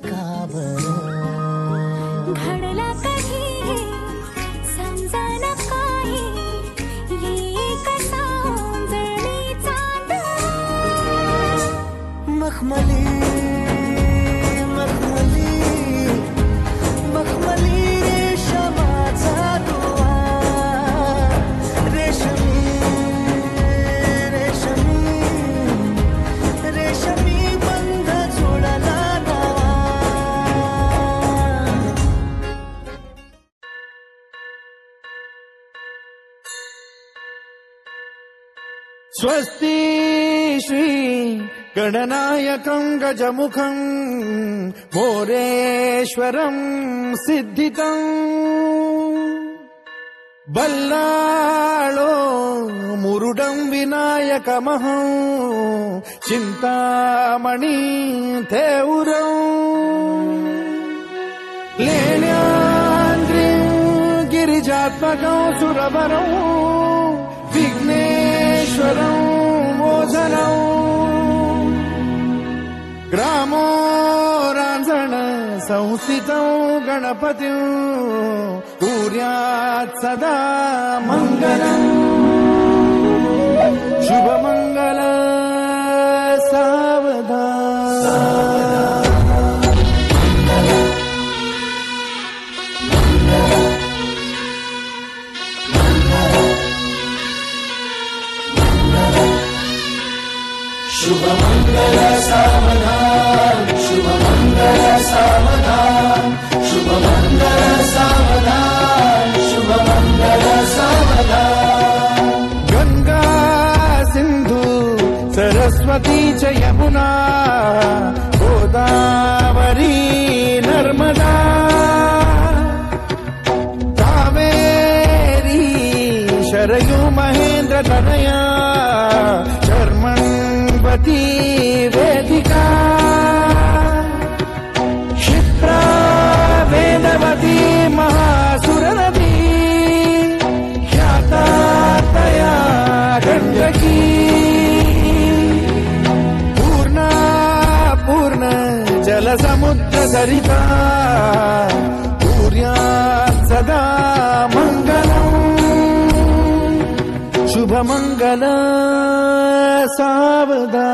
काबर घडला कधी समजायला काही ये कसा जळली चांद मखमली मखमली मखमली रेशमाचा दुवा रेशमी रेशमी रेशमी बंध जोडला नवा स्वस्ति श्री गणनायकं गजमुखं मोरेश्वरं सिद्धितं बल्लाळो मुरुडं विनायकमहं चिन्तामणि थेउरं लेण्याद्रिं गिरिजात्मकं सुरवरं विघ्नेश्वरं मोचनं ग्रामो रांझण संस्थितं गणपतिं कुर्यात् सदा मङ्गलम् शुभमङ्गल सावधान शुभमंगल सावधान शुभमंगल सावधान शुभमंगल सावधान शुभमंगल सावधान गंगा सिंधु सरस्वती च यमुना गोदावरी नर्मदा कावेरी शरयू महेंद्र तनया शर्मण्वती वेदिका क्षिप्रा वेदवती महासुरनदी ख्याता तया गण्डकी पूर्णा पूर्ण जलसमुद्रसरिता कुर्यात् सदा मङ्गलम् शुभमङ्गल सावधान